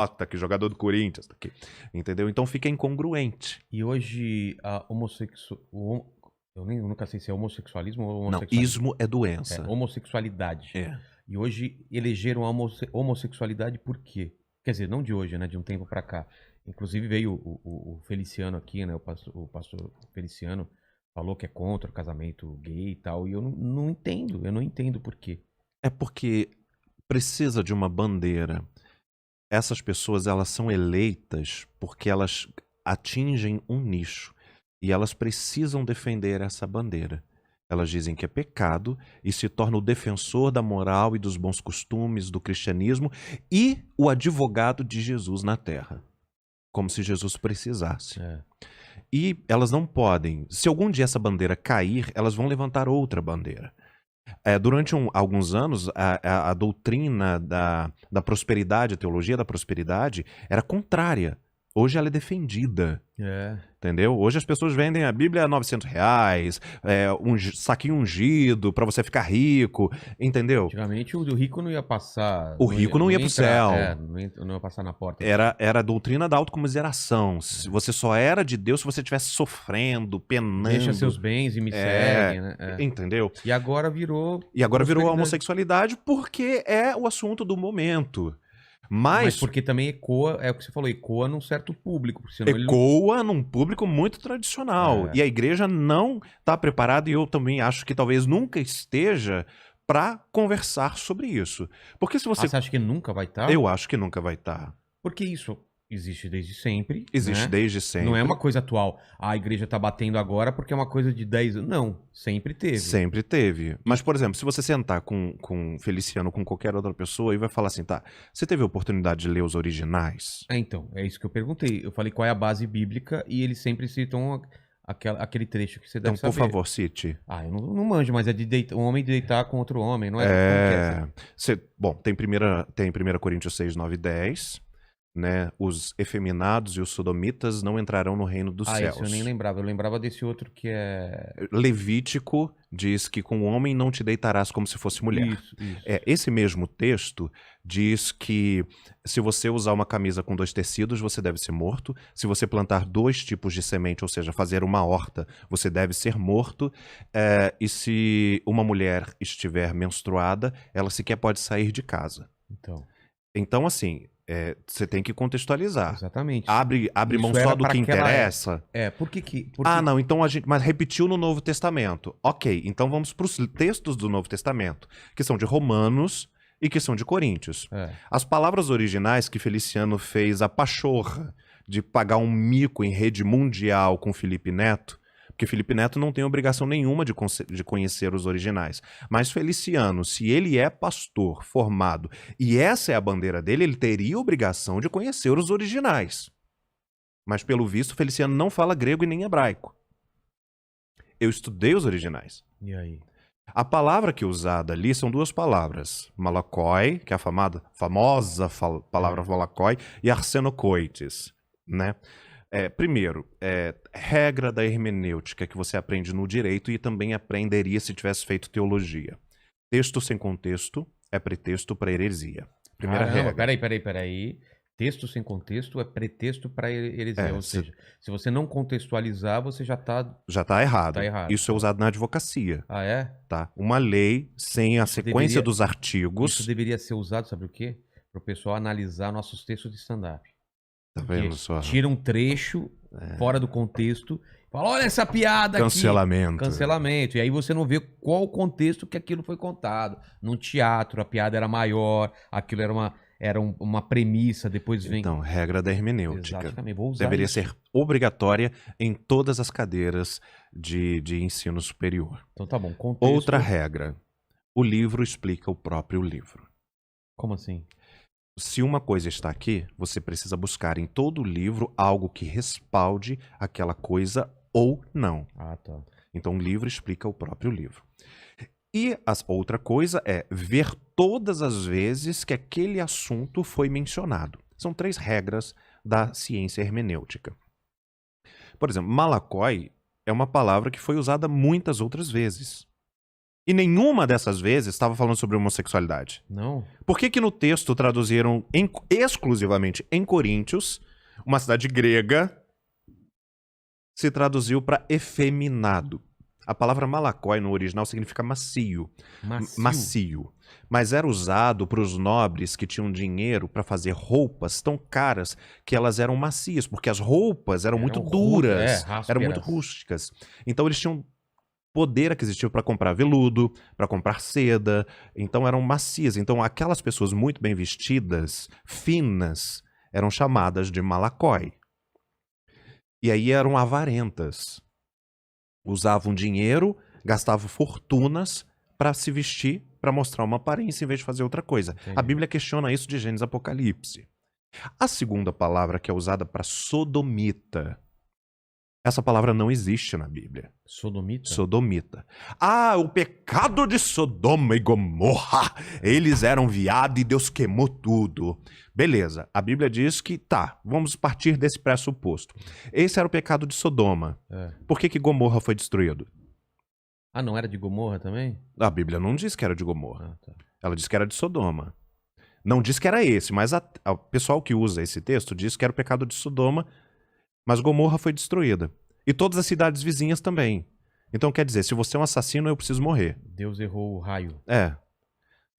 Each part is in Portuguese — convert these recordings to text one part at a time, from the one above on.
tá aqui, jogador do Corinthians, tá aqui. Entendeu? Então fica incongruente. E hoje a nunca sei se é homossexualismo ou Não, homossexualidade. ismo é doença. Homossexualidade. É. E hoje elegeram a homossexualidade por quê? Quer dizer, não de hoje, né? De um tempo pra cá. Inclusive veio o Feliciano aqui, né? O pastor Feliciano falou que é contra o casamento gay e tal. E eu não entendo. Eu não entendo por quê. É porque precisa de uma bandeira. Essas pessoas, elas são eleitas porque elas atingem um nicho e elas precisam defender essa bandeira. Elas dizem que é pecado e se torna o defensor da moral e dos bons costumes do cristianismo e o advogado de Jesus na terra, como se Jesus precisasse. É. E elas não podem, se algum dia essa bandeira cair, elas vão levantar outra bandeira. Durante alguns anos, a doutrina da prosperidade, a teologia da prosperidade, era contrária. Hoje ela é defendida. É. Entendeu? Hoje as pessoas vendem a Bíblia a R$ 900, saquinho ungido para você ficar rico, entendeu? Antigamente o rico não ia passar. O rico não ia pro céu. Não ia passar na porta. Era a doutrina da autocomiseração. Você só era de Deus se você estivesse sofrendo, penando. Deixa seus bens e me segue, né? Entendeu? E agora virou. E agora virou a homossexualidade porque é o assunto do momento. Mas porque também ecoa, é o que você falou, ecoa num certo público. Senão ecoa num público muito tradicional. E a igreja não está preparada, e eu também acho que talvez nunca esteja, para conversar sobre isso. Porque se você... você acha que nunca vai estar? Eu acho que nunca vai estar. Porque isso existe desde sempre. Existe, né? desde sempre. Não é uma coisa atual. A igreja tá batendo agora porque é uma coisa de 10 anos. Não, sempre teve. Sempre teve. Mas, por exemplo, se você sentar com Feliciano, com qualquer outra pessoa, e vai falar assim, tá, você teve a oportunidade de ler os originais? Então, é isso que eu perguntei. Eu falei qual é a base bíblica e eles sempre citam aquele trecho que você deve saber. Então, por saber. favor, cite. Eu não manjo, mas é de um homem deitar com outro homem, não é? Bom, tem 1 Coríntios 6, 9 e 10... Né? Os efeminados e os sodomitas não entrarão no reino dos céus. Isso eu nem lembrava. Eu lembrava desse outro que é... Levítico diz que com o homem não te deitarás como se fosse mulher. Isso. Esse mesmo texto diz que se você usar uma camisa com 2 tecidos, você deve ser morto. Se você plantar 2 tipos de semente, ou seja, fazer uma horta, você deve ser morto. E se uma mulher estiver menstruada, ela sequer pode sair de casa. Então assim... você tem que contextualizar. Exatamente. Abre mão só do que interessa. Por que... não, então mas repetiu no Novo Testamento. Ok, então vamos para os textos do Novo Testamento, que são de Romanos e que são de Coríntios. As palavras originais que Feliciano fez a pachorra de pagar um mico em rede mundial com Felipe Neto, porque Felipe Neto não tem obrigação nenhuma de conhecer os originais. Mas Feliciano, se ele é pastor formado e essa é a bandeira dele, ele teria obrigação de conhecer os originais. Mas, pelo visto, Feliciano não fala grego e nem hebraico. Eu estudei os originais. E aí? A palavra que é usada ali são 2 palavras. Malakoi, que é a famosa palavra malakoi, e arsenokoites, né? Primeiro, regra da hermenêutica que você aprende no direito e também aprenderia se tivesse feito teologia. Texto sem contexto é pretexto para heresia. Primeira regra. Peraí. Texto sem contexto é pretexto para heresia. Ou seja, se você não contextualizar, você já está errado. Isso é usado na advocacia. É? Tá. Uma lei sem a sequência dos artigos... Isso deveria ser usado, sabe o quê? Para o pessoal analisar nossos textos de stand-up. Tá vendo só? Tira um trecho fora do contexto, fala, olha essa piada aqui. Cancelamento. E aí você não vê qual o contexto que aquilo foi contado. Num teatro, a piada era maior, aquilo era uma premissa, depois vem... Então, regra da hermenêutica. Exatamente, vou usar deveria isso. ser obrigatória em todas as cadeiras de ensino superior. Então tá bom, contexto... Outra regra. O livro explica o próprio livro. Como assim? Se uma coisa está aqui, você precisa buscar em todo o livro algo que respalde aquela coisa ou não. Tá. Então o livro explica o próprio livro. E a outra coisa é ver todas as vezes que aquele assunto foi mencionado. São 3 regras da ciência hermenêutica. Por exemplo, malakoi é uma palavra que foi usada muitas outras vezes. E nenhuma dessas vezes estava falando sobre homossexualidade. Não? Por que que no texto traduziram exclusivamente em Coríntios, uma cidade grega, se traduziu para efeminado? A palavra malakoi no original significa macio. Macio. Mas era usado para os nobres que tinham dinheiro para fazer roupas tão caras que elas eram macias, porque as roupas eram muito duras, eram muito rústicas. Então eles tinham poder aquisitivo para comprar veludo, para comprar seda, então eram macias. Então aquelas pessoas muito bem vestidas, finas, eram chamadas de malakoi. E aí eram avarentas. Usavam dinheiro, gastavam fortunas para se vestir, para mostrar uma aparência em vez de fazer outra coisa. Entendi. A Bíblia questiona isso de Gênesis e Apocalipse. A segunda palavra que é usada para sodomita, essa palavra não existe na Bíblia. Sodomita? Sodomita. Ah, o pecado de Sodoma e Gomorra. Eles eram viado e Deus queimou tudo. Beleza, a Bíblia diz que tá, vamos partir desse pressuposto. Esse era o pecado de Sodoma. Por que que Gomorra foi destruído? Ah, não era de Gomorra também? A Bíblia não diz que era de Gomorra. Ah, tá. Ela diz que era de Sodoma. Não diz que era esse, mas o pessoal que usa esse texto diz que era o pecado de Sodoma, mas Gomorra foi destruída. E todas as cidades vizinhas também. Então quer dizer, se você é um assassino, eu preciso morrer. Deus errou o raio.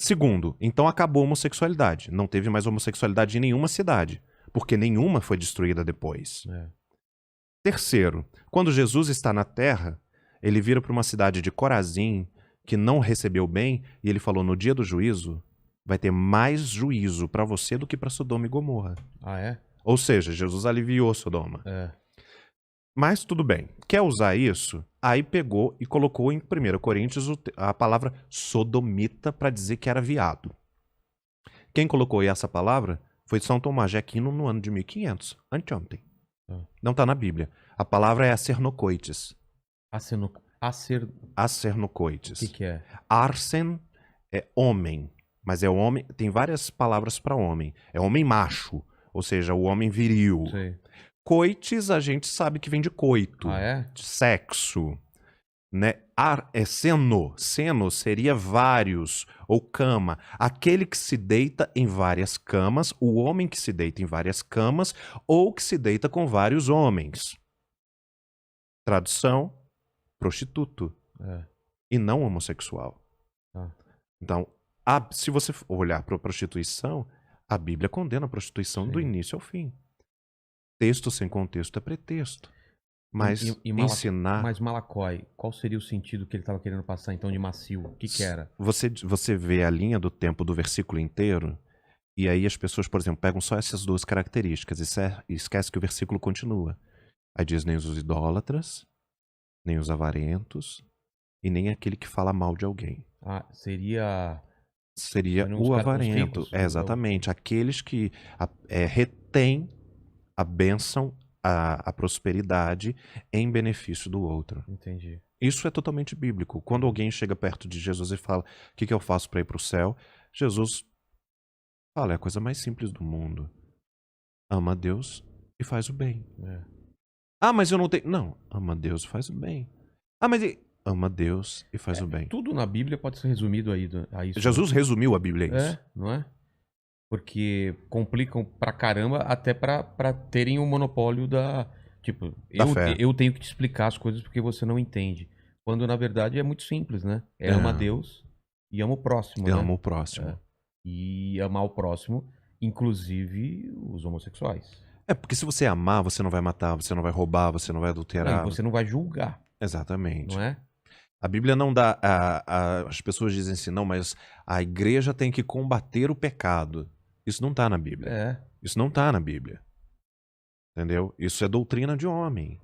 Segundo, então acabou a homossexualidade. Não teve mais homossexualidade em nenhuma cidade, porque nenhuma foi destruída depois. Terceiro, quando Jesus está na terra, ele vira para uma cidade de Corazim, que não recebeu bem, e ele falou, no dia do juízo, vai ter mais juízo para você do que para Sodoma e Gomorra. Ah, é? Ou seja, Jesus aliviou Sodoma. Mas tudo bem. Quer usar isso? Aí pegou e colocou em 1 Coríntios a palavra sodomita para dizer que era viado. Quem colocou essa palavra foi São Tomás de Aquino no ano de 1500, anteontem. Não está na Bíblia. A palavra é acernocoites. Acernocoites. O que é? Arsen é homem, mas é homem. Tem várias palavras para homem. É homem macho, ou seja, o homem viril. Sei. Coites a gente sabe que vem de coito, de sexo, né? Seno seria vários, ou cama. Aquele que se deita em várias camas, o homem que se deita em várias camas, ou que se deita com vários homens. Tradução, prostituto. E não homossexual. Então, se você olhar para a prostituição, a Bíblia condena a prostituição do início ao fim. Texto sem contexto é pretexto. Mas ensinar... Mas malakoi, qual seria o sentido que ele estava querendo passar então de macio? O que era? Você vê a linha do tempo do versículo inteiro, e aí as pessoas, por exemplo, pegam só essas duas características e esquece que o versículo continua. Aí diz nem os idólatras, nem os avarentos, e nem aquele que fala mal de alguém. Seria o avarento. Exatamente. Aqueles que retêm a bênção, a prosperidade em benefício do outro. Entendi. Isso é totalmente bíblico. Quando alguém chega perto de Jesus e fala, o que eu faço para ir para o céu? Jesus fala, é a coisa mais simples do mundo. Ama a Deus e faz o bem. Mas eu não tenho... Não, ama a Deus e faz o bem. Mas... Ama a Deus e faz o bem. Tudo na Bíblia pode ser resumido a isso. Jesus resumiu a Bíblia a isso. Não é? Porque complicam pra caramba até pra terem o monopólio da... Tipo, eu tenho que te explicar as coisas porque você não entende. Quando, na verdade, é muito simples, né? Ama a Deus e ama o próximo, ama o próximo. E amar o próximo, inclusive os homossexuais. Porque se você amar, você não vai matar, você não vai roubar, você não vai adulterar. Você não vai julgar. Exatamente. Não é? A Bíblia não dá... as pessoas dizem assim, não, mas a igreja tem que combater o pecado. Isso não está na Bíblia. Isso não está na Bíblia. Entendeu? Isso é doutrina de homem.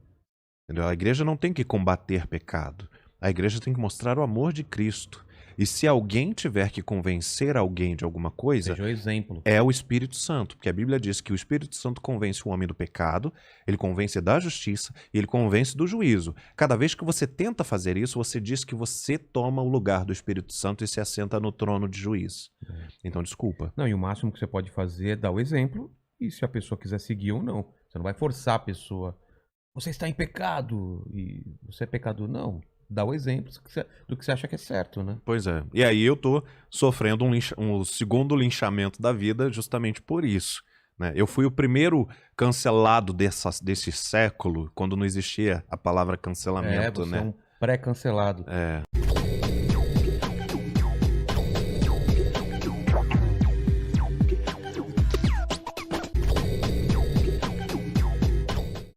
Entendeu? A igreja não tem que combater pecado. A igreja tem que mostrar o amor de Cristo. E se alguém tiver que convencer alguém de alguma coisa, seja o exemplo. É o Espírito Santo. Porque a Bíblia diz que o Espírito Santo convence o homem do pecado, ele convence da justiça e ele convence do juízo. Cada vez que você tenta fazer isso, você diz que você toma o lugar do Espírito Santo e se assenta no trono de juiz. Então, desculpa. Não, e o máximo que você pode fazer é dar o exemplo, e se a pessoa quiser seguir ou não. Você não vai forçar a pessoa. Você está em pecado e você é pecador. Não. dá o exemplo do que você acha que é certo, né? Pois é. E aí eu tô sofrendo um segundo linchamento da vida justamente por isso. Né? Eu fui o primeiro cancelado desse século, quando não existia a palavra cancelamento, Você né? é um pré-cancelado. É.